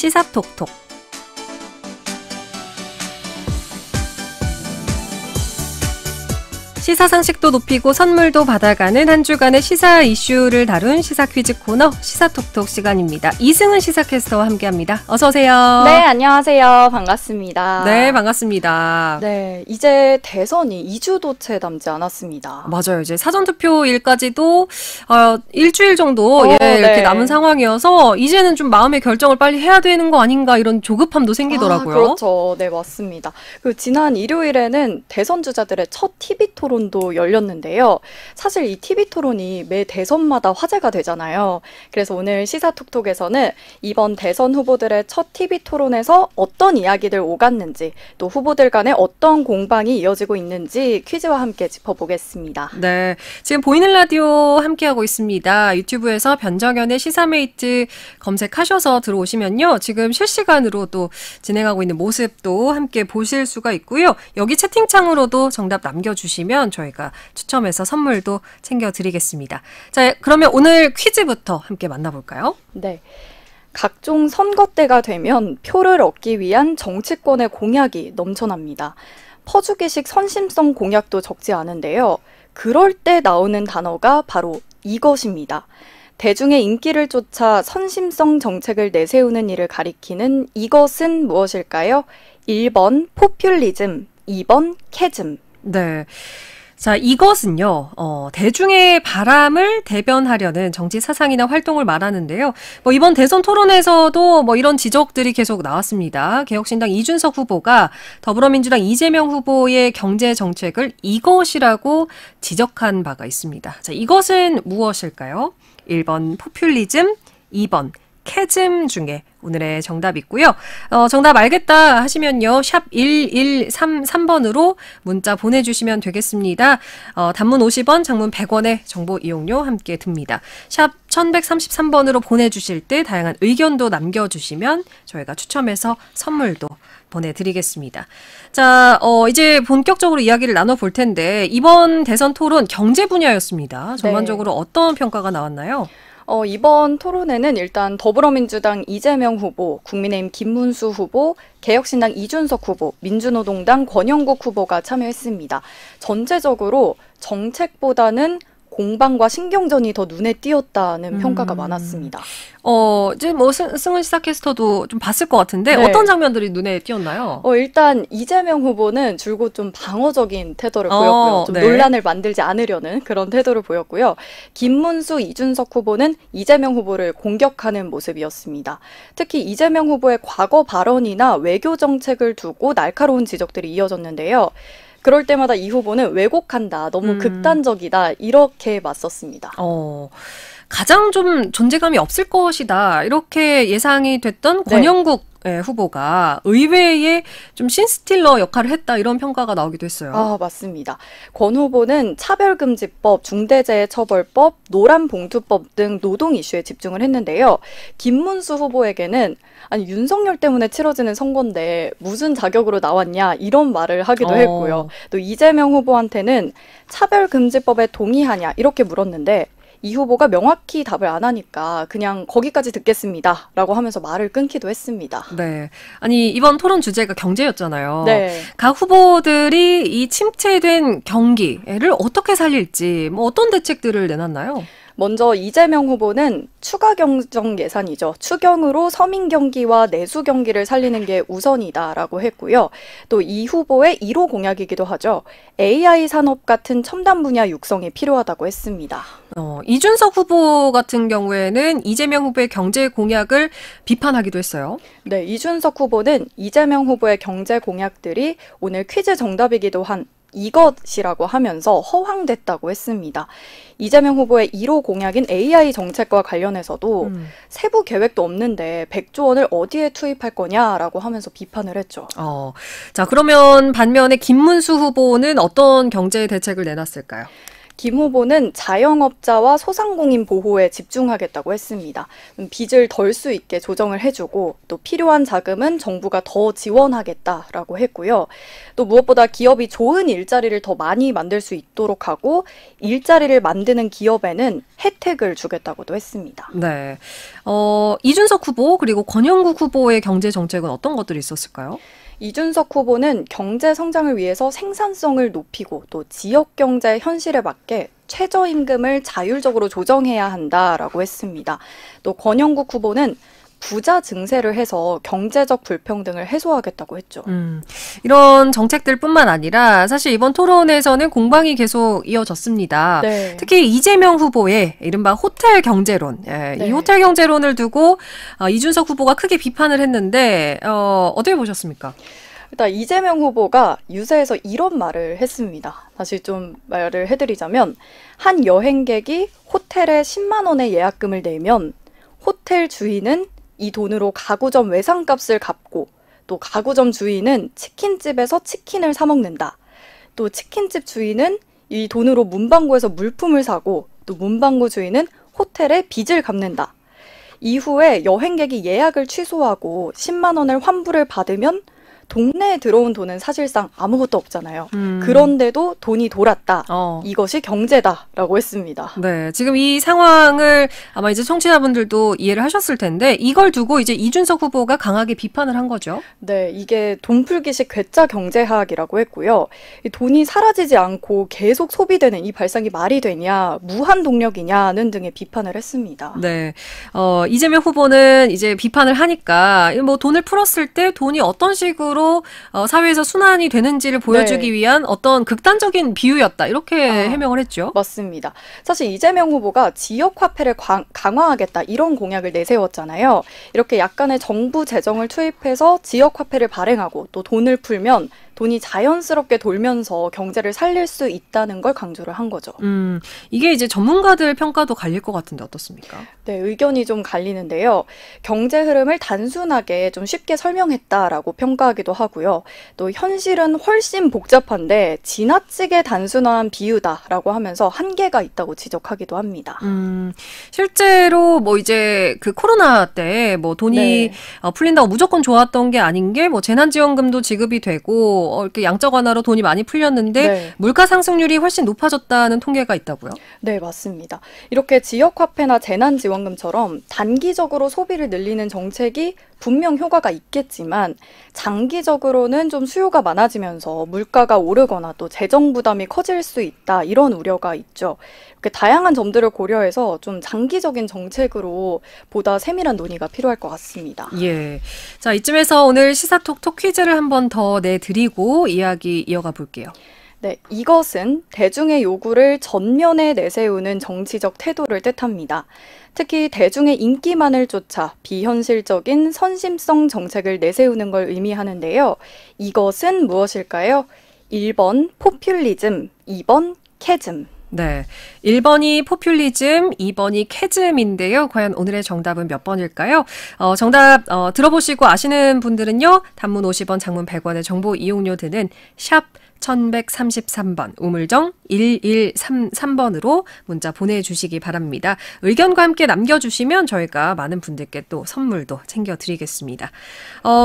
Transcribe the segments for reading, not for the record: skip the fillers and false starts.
시사톡톡. 시사 상식도 높이고 선물도 받아가는 한 주간의 시사 이슈를 다룬 시사 퀴즈 코너 시사톡톡 시간입니다. 이승은 시사캐스터와 함께합니다. 어서 오세요. 네, 안녕하세요. 반갑습니다. 네, 반갑습니다. 네, 이제 대선이 2주도 채 남지 않았습니다. 맞아요. 이제 사전투표일까지도 일주일 정도 이렇게 네. 남은 상황이어서 이제는 좀 마음의 결정을 빨리 해야 되는 거 아닌가 이런 조급함도 생기더라고요. 그렇죠. 네, 맞습니다. 지난 일요일에는 대선 주자들의 첫 TV 토론도 열렸는데요. 사실 이 TV 토론이 매 대선마다 화제가 되잖아요. 그래서 오늘 시사톡톡에서는 이번 대선 후보들의 첫 TV 토론에서 어떤 이야기들 오갔는지, 또 후보들 간에 어떤 공방이 이어지고 있는지 퀴즈와 함께 짚어보겠습니다. 네, 지금 보이는 라디오 함께하고 있습니다. 유튜브에서 변정현의 시사메이트 검색하셔서 들어오시면요. 지금 실시간으로 또 진행하고 있는 모습도 함께 보실 수가 있고요. 여기 채팅창으로도 정답 남겨주시면 저희가 추첨해서 선물도 챙겨드리겠습니다. 자, 그러면 오늘 퀴즈부터 함께 만나볼까요? 네. 각종 선거 때가 되면 표를 얻기 위한 정치권의 공약이 넘쳐납니다. 퍼주기식 선심성 공약도 적지 않은데요. 그럴 때 나오는 단어가 바로 이것입니다. 대중의 인기를 쫓아 선심성 정책을 내세우는 일을 가리키는 이것은 무엇일까요? 1번 포퓰리즘, 2번 캐즘. 네. 자, 이것은요, 대중의 바람을 대변하려는 정치 사상이나 활동을 말하는데요. 이번 대선 토론에서도 이런 지적들이 계속 나왔습니다. 개혁신당 이준석 후보가 더불어민주당 이재명 후보의 경제 정책을 이것이라고 지적한 바가 있습니다. 자, 이것은 무엇일까요? 1번 포퓰리즘, 2번 캐즘 중에 오늘의 정답 있고요. 정답 알겠다 하시면요. 샵 1133번으로 문자 보내주시면 되겠습니다. 단문 50원, 장문 100원의 정보 이용료 함께 듭니다. 샵 1133번으로 보내주실 때 다양한 의견도 남겨주시면 저희가 추첨해서 선물도 보내드리겠습니다. 자, 이제 본격적으로 이야기를 나눠볼 텐데 이번 대선 토론 경제 분야였습니다. 전반적으로 어떤 평가가 나왔나요? 이번 토론에는 일단 더불어민주당 이재명 후보, 국민의힘 김문수 후보, 개혁신당 이준석 후보, 민주노동당 권영국 후보가 참여했습니다. 전체적으로 정책보다는 공방과 신경전이 더 눈에 띄었다는 평가가 많았습니다. 이제 승은 시사캐스터도 좀 봤을 것 같은데 네. 어떤 장면들이 눈에 띄었나요? 일단 이재명 후보는 줄곧 좀 방어적인 태도를 보였고요. 좀 네. 논란을 만들지 않으려는 그런 태도를 보였고요. 김문수, 이준석 후보는 이재명 후보를 공격하는 모습이었습니다. 특히 이재명 후보의 과거 발언이나 외교 정책을 두고 날카로운 지적들이 이어졌는데요. 그럴 때마다 이 후보는 왜곡한다, 너무 극단적이다 이렇게 맞섰습니다. 가장 좀 존재감이 없을 것이다 이렇게 예상이 됐던 권영국 후보가 의외의 좀 신스틸러 역할을 했다 이런 평가가 나오기도 했어요. 맞습니다. 권 후보는 차별금지법, 중대재해처벌법, 노란봉투법 등 노동 이슈에 집중을 했는데요. 김문수 후보에게는 아니 윤석열 때문에 치러지는 선거인데 무슨 자격으로 나왔냐 이런 말을 하기도 했고요. 또 이재명 후보한테는 차별금지법에 동의하냐 이렇게 물었는데 이 후보가 명확히 답을 안 하니까 그냥 거기까지 듣겠습니다 라고 하면서 말을 끊기도 했습니다. 네. 아니 이번 토론 주제가 경제였잖아요. 네. 각 후보들이 이 침체된 경기를 어떻게 살릴지 어떤 대책들을 내놨나요? 먼저 이재명 후보는 추가 경정 예산이죠. 추경으로 서민 경기와 내수 경기를 살리는 게 우선이다라고 했고요. 또 이 후보의 1호 공약이기도 하죠. AI 산업 같은 첨단 분야 육성이 필요하다고 했습니다. 이준석 후보 같은 경우에는 이재명 후보의 경제 공약을 비판하기도 했어요. 네, 이준석 후보는 이재명 후보의 경제 공약들이 오늘 퀴즈 정답이기도 한 이것이라고 하면서 허황됐다고 했습니다. 이재명 후보의 1호 공약인 AI 정책과 관련해서도 세부 계획도 없는데 100조 원을 어디에 투입할 거냐라고 하면서 비판을 했죠. 자, 그러면 반면에 김문수 후보는 어떤 경제 대책을 내놨을까요? 김 후보는 자영업자와 소상공인 보호에 집중하겠다고 했습니다. 빚을 덜 수 있게 조정을 해주고 또 필요한 자금은 정부가 더 지원하겠다라고 했고요. 또 무엇보다 기업이 좋은 일자리를 더 많이 만들 수 있도록 하고 일자리를 만드는 기업에는 혜택을 주겠다고도 했습니다. 네. 이준석 후보 그리고 권영국 후보의 경제 정책은 어떤 것들이 있었을까요? 이준석 후보는 경제 성장을 위해서 생산성을 높이고 또 지역 경제 현실에 맞게 최저임금을 자율적으로 조정해야 한다라고 했습니다. 또 권영국 후보는 부자 증세를 해서 경제적 불평등을 해소하겠다고 했죠. 이런 정책들뿐만 아니라 사실 이번 토론에서는 공방이 계속 이어졌습니다. 네. 특히 이재명 후보의 이른바 호텔 경제론, 네. 이 호텔 경제론을 두고 이준석 후보가 크게 비판을 했는데 어떻게 보셨습니까? 일단 이재명 후보가 유세에서 이런 말을 했습니다. 다시 좀 말을 해드리자면 한 여행객이 호텔에 10만 원의 예약금을 내면 호텔 주인은 이 돈으로 가구점 외상값을 갚고 또 가구점 주인은 치킨집에서 치킨을 사 먹는다. 또 치킨집 주인은 이 돈으로 문방구에서 물품을 사고 또 문방구 주인은 호텔에 빚을 갚는다. 이후에 여행객이 예약을 취소하고 10만 원을 환불을 받으면 동네에 들어온 돈은 사실상 아무것도 없잖아요. 그런데도 돈이 돌았다. 이것이 경제다라고 했습니다. 네, 지금 이 상황을 아마 이제 청취자분들도 이해를 하셨을 텐데 이걸 두고 이제 이준석 후보가 강하게 비판을 한 거죠. 네, 이게 돈풀기식 괴짜 경제학이라고 했고요. 이 돈이 사라지지 않고 계속 소비되는 이 발상이 말이 되냐, 무한 동력이냐는 등의 비판을 했습니다. 네, 이재명 후보는 이제 비판을 하니까 뭐 돈을 풀었을 때 돈이 어떤 식으로 사회에서 순환이 되는지를 보여주기 네. 위한 어떤 극단적인 비유였다. 이렇게 해명을 했죠. 맞습니다. 사실 이재명 후보가 지역화폐를 강화하겠다 이런 공약을 내세웠잖아요. 이렇게 약간의 정부 재정을 투입해서 지역화폐를 발행하고 또 돈을 풀면 돈이 자연스럽게 돌면서 경제를 살릴 수 있다는 걸 강조를 한 거죠. 이게 이제 전문가들 평가도 갈릴 것 같은데 어떻습니까? 네, 의견이 좀 갈리는데요. 경제 흐름을 단순하게 좀 쉽게 설명했다라고 평가하기도 하고요. 또 현실은 훨씬 복잡한데 지나치게 단순한 비유다라고 하면서 한계가 있다고 지적하기도 합니다. 실제로 뭐 이제 그 코로나 때 뭐 돈이 네. 풀린다고 무조건 좋았던 게 아닌 게 뭐 재난지원금도 지급이 되고 이렇게 양적 완화로 돈이 많이 풀렸는데 네. 물가 상승률이 훨씬 높아졌다는 통계가 있다고요? 네, 맞습니다. 이렇게 지역화폐나 재난지원금처럼 단기적으로 소비를 늘리는 정책이 분명 효과가 있겠지만 장기적으로는 좀 수요가 많아지면서 물가가 오르거나 또 재정 부담이 커질 수 있다 이런 우려가 있죠. 이렇게 다양한 점들을 고려해서 좀 장기적인 정책으로 보다 세밀한 논의가 필요할 것 같습니다. 예. 자, 이쯤에서 오늘 시사톡톡 퀴즈를 한 번 더 내드리고 이야기 이어가 볼게요. 네, 이것은 대중의 요구를 전면에 내세우는 정치적 태도를 뜻합니다. 특히 대중의 인기만을 쫓아 비현실적인 선심성 정책을 내세우는 걸 의미하는데요. 이것은 무엇일까요? 1번 포퓰리즘, 2번 캐즘. 네. 1번이 포퓰리즘, 2번이 캐즘인데요. 과연 오늘의 정답은 몇 번일까요? 정답 들어보시고 아시는 분들은요. 단문 50원, 장문 100원의 정보 이용료 드는 샵 1133번, 우물정 1133번으로 문자 보내주시기 바랍니다. 의견과 함께 남겨주시면 저희가 많은 분들께 또 선물도 챙겨드리겠습니다.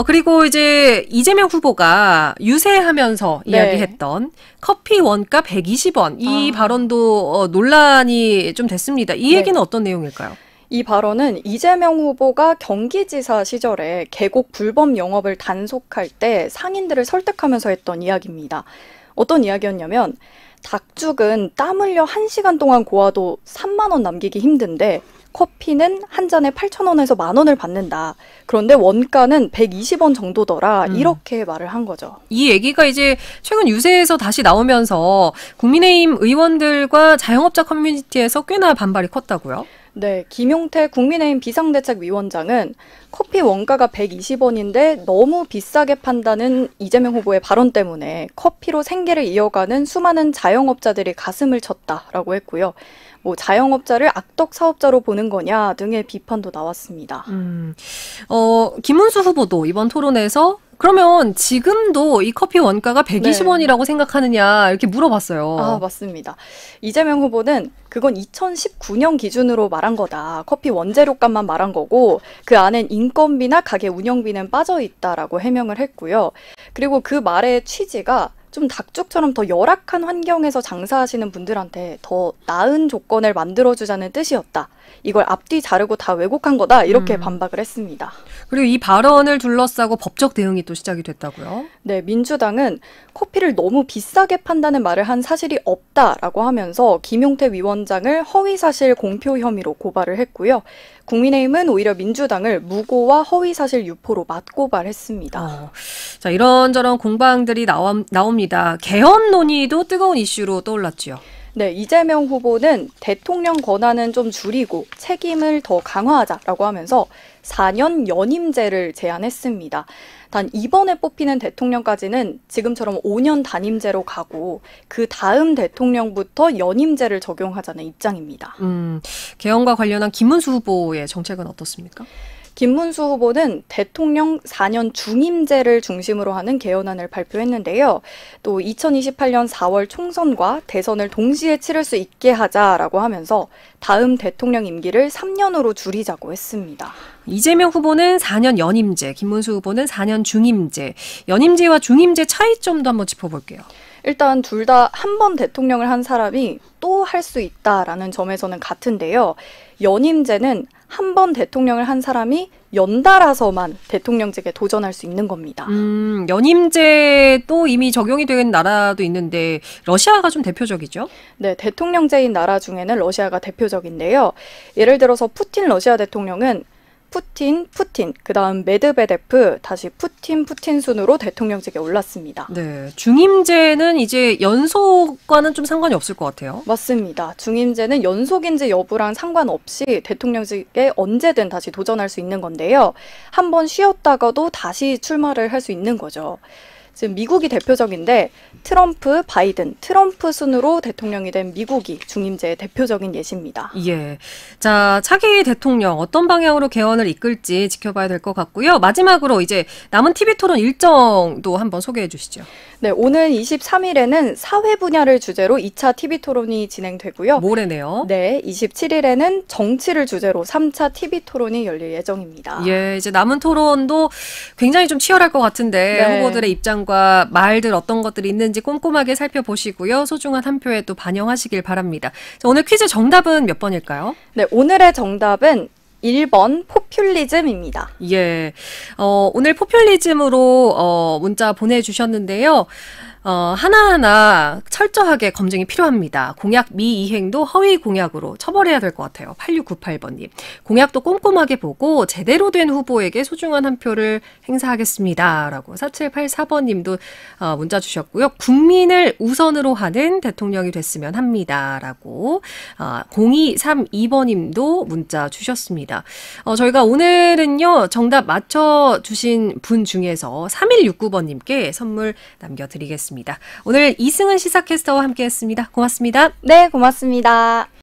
그리고 이제 이재명 후보가 유세하면서 이야기했던 커피 원가 120원, 이 발언도 논란이 좀 됐습니다. 이 얘기는 어떤 내용일까요? 이 발언은 이재명 후보가 경기지사 시절에 계곡 불법 영업을 단속할 때 상인들을 설득하면서 했던 이야기입니다. 어떤 이야기였냐면 닭죽은 땀 흘려 1시간 동안 고아도 3만 원 남기기 힘든데 커피는 한 잔에 8,000원에서 10,000원을 받는다. 그런데 원가는 120원 정도더라. 이렇게 말을 한 거죠. 이 얘기가 이제 최근 유세에서 다시 나오면서 국민의힘 의원들과 자영업자 커뮤니티에서 꽤나 반발이 컸다고요? 네, 김용태 국민의힘 비상대책위원장은 커피 원가가 120원인데 너무 비싸게 판다는 이재명 후보의 발언 때문에 커피로 생계를 이어가는 수많은 자영업자들이 가슴을 쳤다라고 했고요. 뭐 자영업자를 악덕 사업자로 보는 거냐 등의 비판도 나왔습니다. 김문수 후보도 이번 토론에서 그러면 지금도 이 커피 원가가 120원이라고 생각하느냐 이렇게 물어봤어요. 아, 맞습니다. 이재명 후보는 그건 2019년 기준으로 말한 거다. 커피 원재료값만 말한 거고 그 안엔 인건비나 가게 운영비는 빠져 있다라고 해명을 했고요. 그리고 그 말의 취지가 좀 닭죽처럼 더 열악한 환경에서 장사하시는 분들한테 더 나은 조건을 만들어주자는 뜻이었다. 이걸 앞뒤 자르고 다 왜곡한 거다. 이렇게 반박을 했습니다. 그리고 이 발언을 둘러싸고 법적 대응이 또 시작이 됐다고요? 네, 민주당은 커피를 너무 비싸게 판다는 말을 한 사실이 없다라고 하면서 김용태 위원장을 허위사실 공표 혐의로 고발을 했고요. 국민의힘은 오히려 민주당을 무고와 허위사실 유포로 맞고발했습니다. 자, 이런저런 공방들이 나옵니다. 개헌 논의도 뜨거운 이슈로 떠올랐지요. 네, 이재명 후보는 대통령 권한은 좀 줄이고 책임을 더 강화하자라고 하면서 4년 연임제를 제안했습니다. 단 이번에 뽑히는 대통령까지는 지금처럼 5년 단임제로 가고 그 다음 대통령부터 연임제를 적용하자는 입장입니다. 개헌과 관련한 김문수 후보의 정책은 어떻습니까? 김문수 후보는 대통령 4년 중임제를 중심으로 하는 개헌안을 발표했는데요. 또 2028년 4월 총선과 대선을 동시에 치를 수 있게 하자라고 하면서 다음 대통령 임기를 3년으로 줄이자고 했습니다. 이재명 후보는 4년 연임제, 김문수 후보는 4년 중임제. 연임제와 중임제 차이점도 한번 짚어볼게요. 일단 둘 다 한 번 대통령을 한 사람이 또 할 수 있다라는 점에서는 같은데요. 연임제는 한 번 대통령을 한 사람이 연달아서만 대통령직에 도전할 수 있는 겁니다. 연임제도 이미 적용이 된 나라도 있는데 러시아가 좀 대표적이죠? 네, 대통령제인 나라 중에는 러시아가 대표적인데요. 예를 들어서 푸틴 러시아 대통령은 푸틴, 그 다음 메드베데프, 다시 푸틴 순으로 대통령직에 올랐습니다. 네, 중임제는 이제 연속과는 좀 상관이 없을 것 같아요. 맞습니다. 중임제는 연속인지 여부랑 상관없이 대통령직에 언제든 다시 도전할 수 있는 건데요. 한번 쉬었다가도 다시 출마를 할 수 있는 거죠. 지금 미국이 대표적인데 트럼프, 바이든, 트럼프 순으로 대통령이 된 미국이 중임제의 대표적인 예시입니다. 예. 자, 차기 대통령 어떤 방향으로 개헌을 이끌지 지켜봐야 될 것 같고요. 마지막으로 이제 남은 TV 토론 일정도 한번 소개해 주시죠. 네, 오늘 23일에는 사회 분야를 주제로 2차 TV 토론이 진행되고요. 모레네요. 네, 27일에는 정치를 주제로 3차 TV 토론이 열릴 예정입니다. 예, 이제 남은 토론도 굉장히 좀 치열할 것 같은데 네. 후보들의 입장과 말들 어떤 것들이 있는지 꼼꼼하게 살펴보시고요. 소중한 한 표에 또 반영하시길 바랍니다. 자, 오늘 퀴즈 정답은 몇 번일까요? 네, 오늘의 정답은 1번 포퓰리즘입니다. 예. 오늘 포퓰리즘으로 문자 보내주셨는데요. 하나하나 철저하게 검증이 필요합니다. 공약 미이행도 허위 공약으로 처벌해야 될 것 같아요. 8698번님. 공약도 꼼꼼하게 보고 제대로 된 후보에게 소중한 한 표를 행사하겠습니다. 라고 4784번님도 문자 주셨고요. 국민을 우선으로 하는 대통령이 됐으면 합니다. 라고 0232번님도 문자 주셨습니다. 저희가 오늘은요. 정답 맞춰주신 분 중에서 3169번님께 선물 남겨드리겠습니다. 오늘 이승은 시사캐스터와 함께했습니다. 고맙습니다. 네, 고맙습니다.